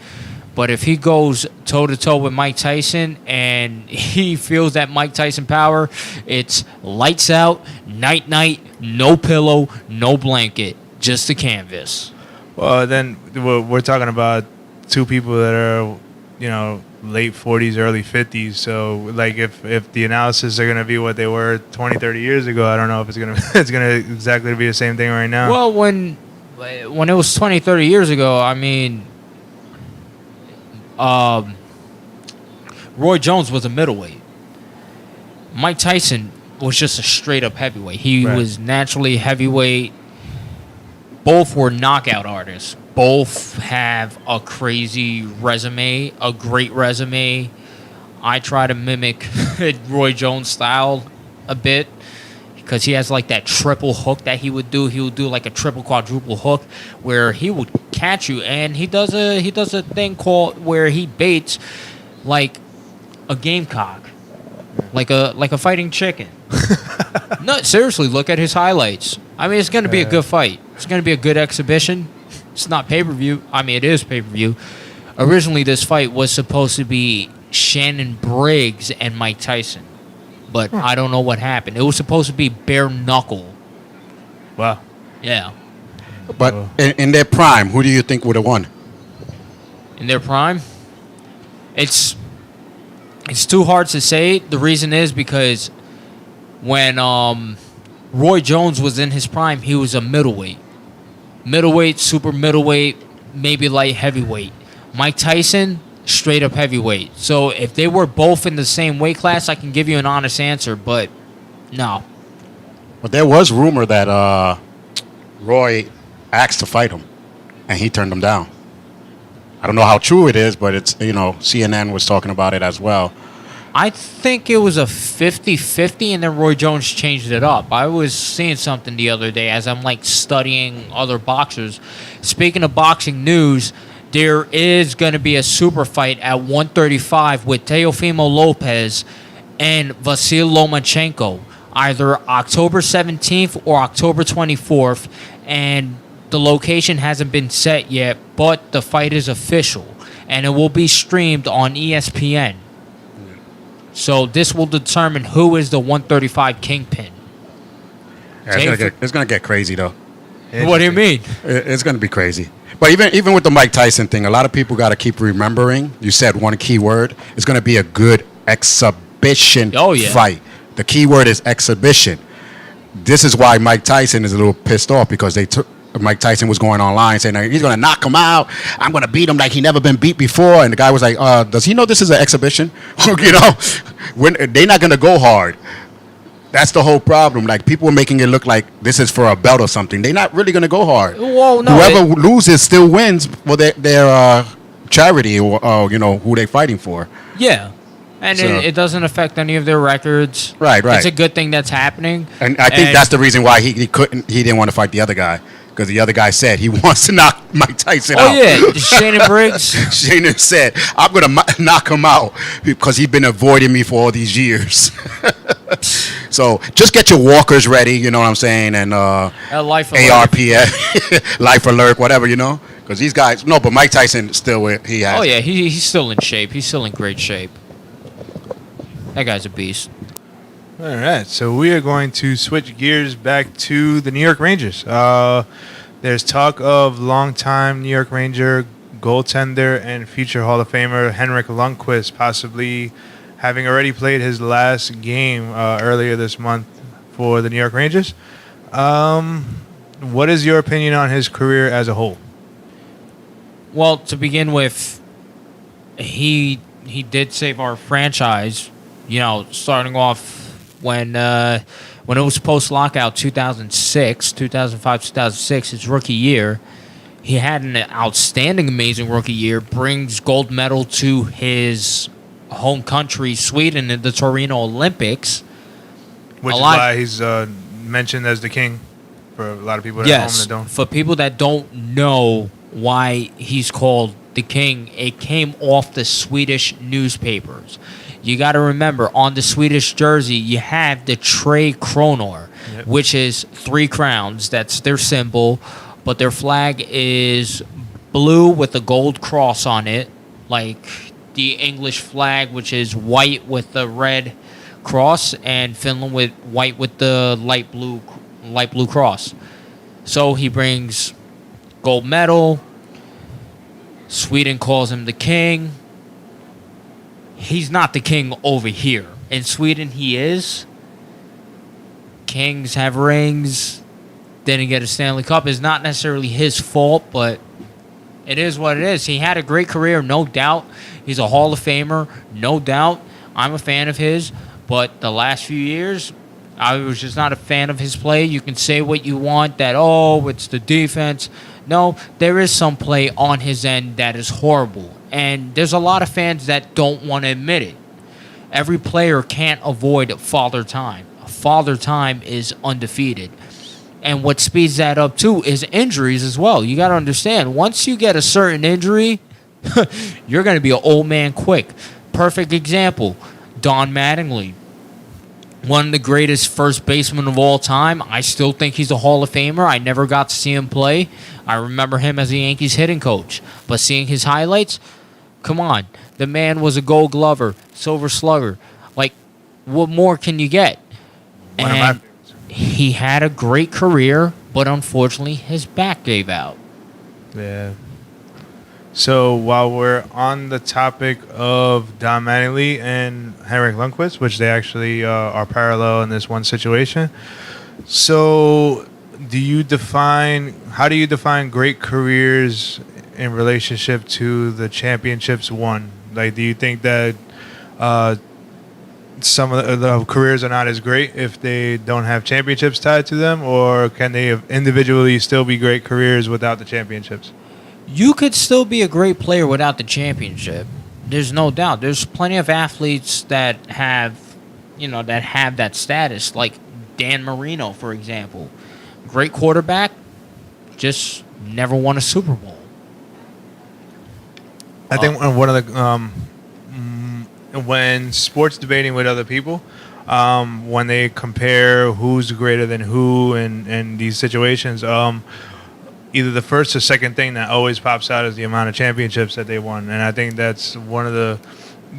[SPEAKER 3] But if he goes toe-to-toe with Mike Tyson and he feels that Mike Tyson power, it's lights out, night-night, no pillow, no blanket, just the canvas.
[SPEAKER 1] Well, then we're talking about two people that are, late 40s, early 50s. So, if the analysis are going to be what they were 20, 30 years ago, I don't know if it's going to exactly be the same thing right now.
[SPEAKER 3] Well, when it was 20, 30 years ago, I mean, Roy Jones was a middleweight. Mike Tyson was just a straight-up heavyweight. He
[SPEAKER 1] Right.
[SPEAKER 3] was naturally heavyweight. Both were knockout artists. Both have a crazy resume, a great resume. I try to mimic Roy Jones' style a bit because he has that triple hook that he would do. He would do a triple quadruple hook where he would catch you, and he does a thing called where he baits like a gamecock, like a fighting chicken. No, seriously, look at his highlights. I mean, it's going to be a good fight. It's going to be a good exhibition. It's not pay-per-view. I mean, it is pay-per-view. Originally, this fight was supposed to be Shannon Briggs and Mike Tyson, but I don't know what happened. It was supposed to be bare knuckle.
[SPEAKER 1] Wow.
[SPEAKER 3] Yeah.
[SPEAKER 2] But
[SPEAKER 1] So,
[SPEAKER 2] in their prime, who do you think would have won?
[SPEAKER 3] In their prime, it's too hard to say. The reason is because when Roy Jones was in his prime, he was a middleweight, super middleweight, maybe light heavyweight. Mike Tyson, straight up heavyweight. So if they were both in the same weight class, I can give you an honest answer, but no.
[SPEAKER 2] But there was rumor that Roy asked to fight him, and he turned him down. I don't know how true it is, but it's, CNN was talking about it as well.
[SPEAKER 3] I think it was a 50-50, and then Roy Jones changed it up. I was seeing something the other day as I'm like studying other boxers. Speaking of boxing news, there is going to be a super fight at 135 with Teofimo Lopez and Vasil Lomachenko, either October 17th or October 24th, and the location hasn't been set yet, but the fight is official, and it will be streamed on ESPN. So this will determine who is the 135 kingpin.
[SPEAKER 2] Yeah, it's gonna get crazy though.
[SPEAKER 3] What do you mean?
[SPEAKER 2] It's gonna be crazy. But even with the Mike Tyson thing, a lot of people got to keep remembering. You said one key word. It's gonna be a good exhibition fight. The key word is exhibition. This is why Mike Tyson is a little pissed off, because Mike Tyson was going online saying he's going to knock him out. I'm going to beat him like he never been beat before. And the guy was like, does he know this is an exhibition? They're not going to go hard. That's the whole problem. Like, people are making it look like this is for a belt or something. They're not really going to go hard.
[SPEAKER 3] Well, no,
[SPEAKER 2] whoever loses still wins for their charity or who they're fighting for.
[SPEAKER 3] Yeah. And
[SPEAKER 2] So-
[SPEAKER 3] it doesn't affect any of their records.
[SPEAKER 2] Right.
[SPEAKER 3] It's a good thing that's happening.
[SPEAKER 2] And I think that's the reason why he didn't want to fight the other guy, because the other guy said he wants to knock Mike Tyson out.
[SPEAKER 3] Oh, yeah. Shannon Briggs.
[SPEAKER 2] Shannon said, I'm going to knock him out because he's been avoiding me for all these years. So just get your walkers ready, you know what I'm saying, and
[SPEAKER 3] Life Alert.
[SPEAKER 2] ARPS, Life Alert, whatever, because these guys, no, but Mike Tyson still, he has.
[SPEAKER 3] Oh, yeah. He's still in shape. He's still in great shape. That guy's a beast.
[SPEAKER 1] all right, so we are going to switch gears back to the New York Rangers. There's talk of longtime New York Ranger goaltender and future Hall of Famer Henrik Lundqvist possibly having already played his last game earlier this month for the New York Rangers. What is your opinion on his career as a whole?
[SPEAKER 3] Well, to begin with, he did save our franchise. Starting off when it was post-lockout 2005, 2006, his rookie year. He had an outstanding, amazing rookie year, brings gold medal to his home country, Sweden, in the Torino Olympics.
[SPEAKER 1] Which is why he's mentioned as the king for a lot of people at home that don't.
[SPEAKER 3] For people that don't know why he's called the king, it came off the Swedish newspapers. You got to remember, on the Swedish jersey, you have the Tre Kronor, which is 3 crowns. That's their symbol. But their flag is blue with a gold cross on it, like the English flag, which is white with the red cross, and Finland with white with the light blue cross. So he brings gold medal. Sweden calls him the king. He's not the king over here. In Sweden, he is. Kings have rings. Didn't get a Stanley Cup. It's not necessarily his fault, but it is what it is. He had a great career, no doubt. He's a Hall of Famer, no doubt. I'm a fan of his, but the last few years, I was just not a fan of his play. You can say what you want, that, it's the defense. No, there is some play on his end that is horrible. And there's a lot of fans that don't want to admit it. Every player can't avoid father time. Father time is undefeated. And what speeds that up, too, is injuries as well. You got to understand, once you get a certain injury, you're going to be an old man quick. Perfect example, Don Mattingly. One of the greatest first basemen of all time. I still think he's a Hall of Famer. I never got to see him play. I remember him as a Yankees hitting coach. But seeing his highlights, come on. The man was a Gold Glover, Silver Slugger. Like, what more can you get?
[SPEAKER 1] One of my favorites.
[SPEAKER 3] He had a great career, but unfortunately his back gave out.
[SPEAKER 1] Yeah. So while we're on the topic of Don Mattingly and Henrik Lundqvist, which they actually are parallel in this one situation, so how do you define great careers in relationship to the championships won? Like, do you think that some of the careers are not as great if they don't have championships tied to them, or can they individually still be great careers without the championships?
[SPEAKER 3] You could still be a great player without the championship. There's no doubt. There's plenty of athletes that have that status, like Dan Marino, for example. Great quarterback, just never won a Super Bowl.
[SPEAKER 1] I think one of the when sports debating with other people, when they compare who's greater than who in these situations, either the first or second thing that always pops out is the amount of championships that they won, and I think that's one of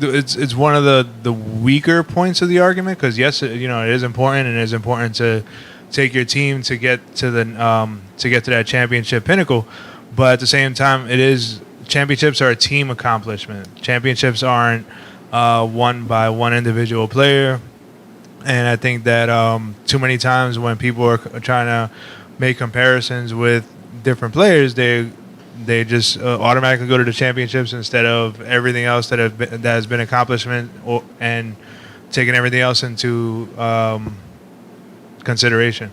[SPEAKER 1] it's one of the weaker points of the argument, because yes, it is important, and it is important to take your team to get to that championship pinnacle, but at the same time, championships are a team accomplishment. Championships aren't won by one individual player, and I think that too many times when people are trying to make comparisons with different players, they just automatically go to the championships instead of everything else that has been accomplishment, and taking everything else into consideration.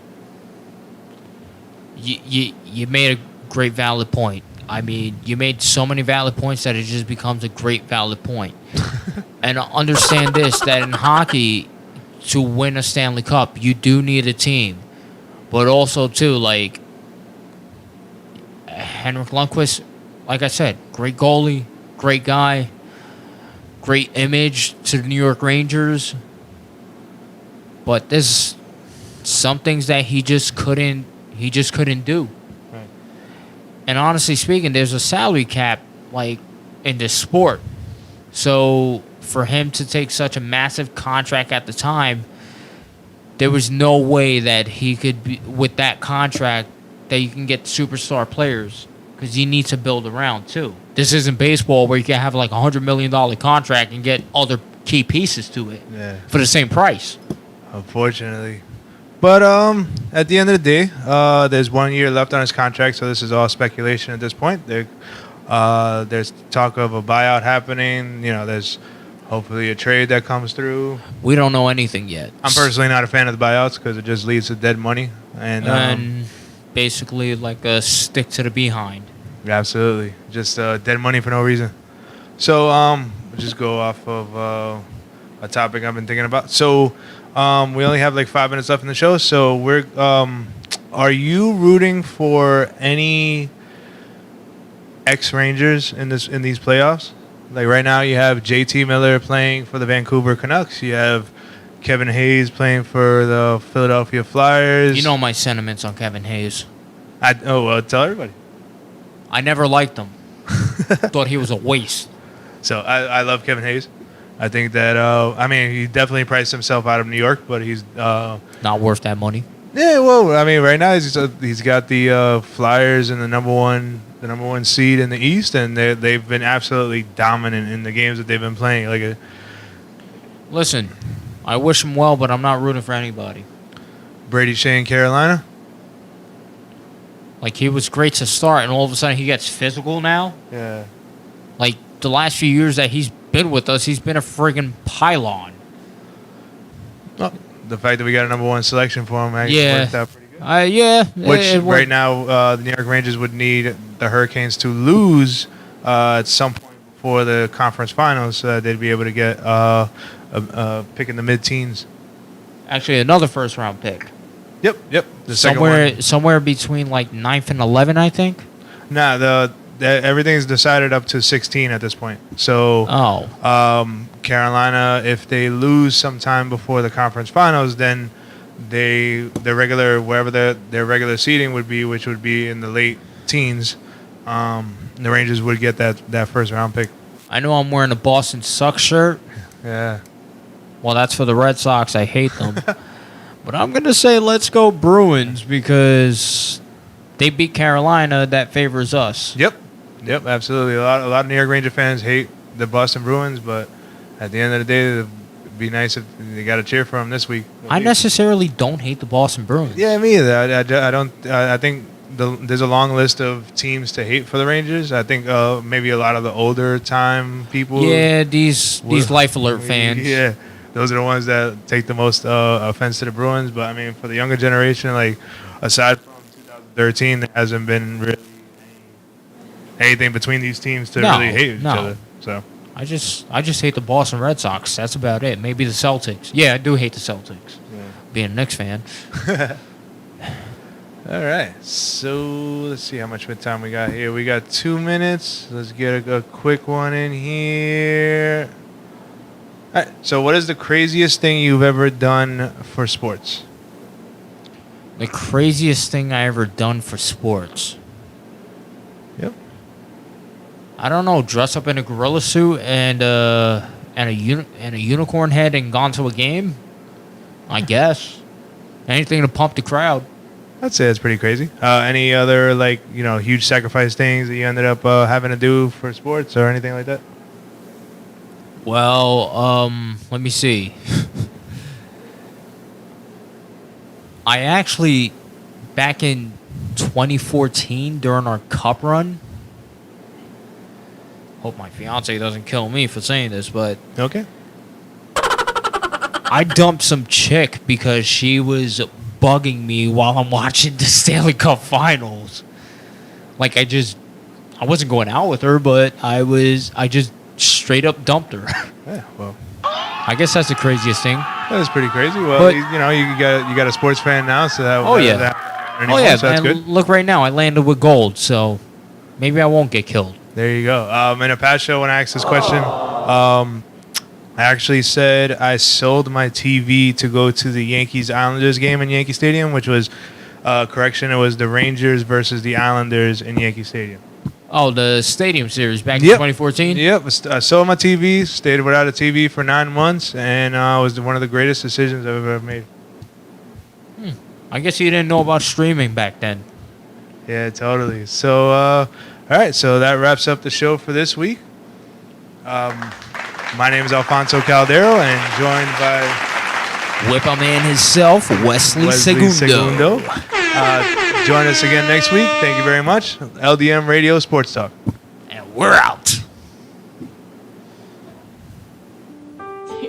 [SPEAKER 3] You made a great valid point. I mean, you made so many valid points that it just becomes a great valid point. And understand this, that in hockey, to win a Stanley Cup, you do need a team. But also, too, like, Henrik Lundqvist, like I said, great goalie, great guy, great image to the New York Rangers. But there's some things that he just couldn't do.
[SPEAKER 1] Right.
[SPEAKER 3] And honestly speaking, there's a salary cap, like, in this sport. So for him to take such a massive contract at the time, there was no way that he could be, with that contract, that you can get superstar players, because you need to build around too. This isn't baseball where you can have like $100 million contract and get other key pieces to it for the same price.
[SPEAKER 1] Unfortunately. But at the end of the day, there's 1 year left on his contract, so this is all speculation at this point. There's talk of a buyout happening. There's hopefully a trade that comes through.
[SPEAKER 3] We don't know anything yet.
[SPEAKER 1] I'm personally not a fan of the buyouts because it just leads to dead money. And
[SPEAKER 3] basically like a stick to the behind.
[SPEAKER 1] Absolutely. Just dead money for no reason. So we'll just go off of a topic I've been thinking about. So we only have like 5 minutes left in the show. So are you rooting for any ex-Rangers in these playoffs? Like right now you have JT Miller playing for the Vancouver Canucks. You have Kevin Hayes playing for the Philadelphia Flyers.
[SPEAKER 3] You know my sentiments on Kevin Hayes.
[SPEAKER 1] Tell everybody.
[SPEAKER 3] I never liked him. Thought he was a waste.
[SPEAKER 1] So I love Kevin Hayes. I think that he definitely priced himself out of New York, but he's
[SPEAKER 3] not worth that money.
[SPEAKER 1] Yeah, well, right now he's got the Flyers in the number one seed in the East, and they've been absolutely dominant in the games that they've been playing.
[SPEAKER 3] Listen, I wish him well, but I'm not rooting for anybody.
[SPEAKER 1] Brady Shea in Carolina.
[SPEAKER 3] Like, he was great to start, and all of a sudden he gets physical now.
[SPEAKER 1] Yeah.
[SPEAKER 3] Like, the last few years that he's been with us, he's been a friggin' pylon.
[SPEAKER 1] Well, the fact that we got a number one selection for him actually worked out pretty good.
[SPEAKER 3] Yeah.
[SPEAKER 1] Which right now the New York Rangers would need the Hurricanes to lose at some point before the conference finals, so that they'd be able to get a pick in the mid-teens.
[SPEAKER 3] Actually, another first-round pick.
[SPEAKER 1] Yep. The second one.
[SPEAKER 3] Somewhere between like 9th and 11, I think.
[SPEAKER 1] Nah, everything's decided up to 16 at this point. So, Carolina, if they lose sometime before the conference finals, then their regular seeding would be, which would be in the late teens. The Rangers would get that first round pick.
[SPEAKER 3] I know I'm wearing a Boston Sucks shirt.
[SPEAKER 1] Yeah.
[SPEAKER 3] Well, that's for the Red Sox. I hate them. But I'm going to say let's go Bruins because they beat Carolina. That favors us.
[SPEAKER 1] Yep, absolutely. A lot of New York Ranger fans hate the Boston Bruins, but at the end of the day, it'd be nice if they got to cheer for them this week.
[SPEAKER 3] I necessarily don't hate the Boston Bruins.
[SPEAKER 1] Yeah, me either. I don't. I think there's a long list of teams to hate for the Rangers. I think maybe a lot of the older time people.
[SPEAKER 3] Yeah, these Life Alert fans.
[SPEAKER 1] Yeah, those are the ones that take the most offense to the Bruins. But I mean, for the younger generation, like aside from 2013, there hasn't been really anything between these teams to really hate each other. So
[SPEAKER 3] I just hate the Boston Red Sox. That's about it. Maybe the Celtics. Yeah, I do hate the Celtics.
[SPEAKER 1] Yeah.
[SPEAKER 3] Being a Knicks fan.
[SPEAKER 1] All right, so let's see how much time we got here. We got 2 minutes. Let's get a quick one in here. All right, so what is the craziest thing you've ever done for sports?
[SPEAKER 3] The craziest thing I ever done for sports.
[SPEAKER 1] Yep.
[SPEAKER 3] I don't know. Dress up in a gorilla suit and a unicorn head and gone to a game. I guess anything to pump the crowd.
[SPEAKER 1] I'd say that's pretty crazy. Any other huge sacrifice things that you ended up having to do for sports or anything like that?
[SPEAKER 3] Well, let me see. I actually, back in 2014 during our cup run, hope my fiance doesn't kill me for saying this, but
[SPEAKER 1] Okay.
[SPEAKER 3] I dumped some chick because she was bugging me while I'm watching the Stanley Cup Finals. Like I wasn't going out with her, but I just straight up dumped her.
[SPEAKER 1] Yeah, well,
[SPEAKER 3] I guess that's the craziest thing.
[SPEAKER 1] that is pretty crazy. Well,
[SPEAKER 3] But-
[SPEAKER 1] you got a sports fan now, so that
[SPEAKER 3] Oh, yeah.
[SPEAKER 1] so that's
[SPEAKER 3] and
[SPEAKER 1] good.
[SPEAKER 3] look right now, I landed with gold, so maybe I won't get killed.
[SPEAKER 1] There you go. In a past show, when I asked this question, I actually said I sold my TV to go to the Yankees Islanders game in Yankee Stadium, which was correction. It was the Rangers versus the Islanders in Yankee Stadium.
[SPEAKER 3] Oh, the Stadium Series back in
[SPEAKER 1] Yep.
[SPEAKER 3] 2014?
[SPEAKER 1] Yep, I sold my TV, stayed without a TV for 9 months, and it was one of the greatest decisions I've ever made.
[SPEAKER 3] I guess you didn't know about streaming back then.
[SPEAKER 1] Yeah, totally. So, all right, so that wraps up the show for this week. My name is Alfonso Caldero, and joined by
[SPEAKER 3] Whipper man himself, Wesley Segundo.
[SPEAKER 1] Join us again next week. Thank you very much. LDM Radio Sports Talk.
[SPEAKER 3] And we're out.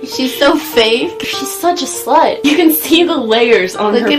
[SPEAKER 4] She's so fake. She's such a slut. You can see the layers on her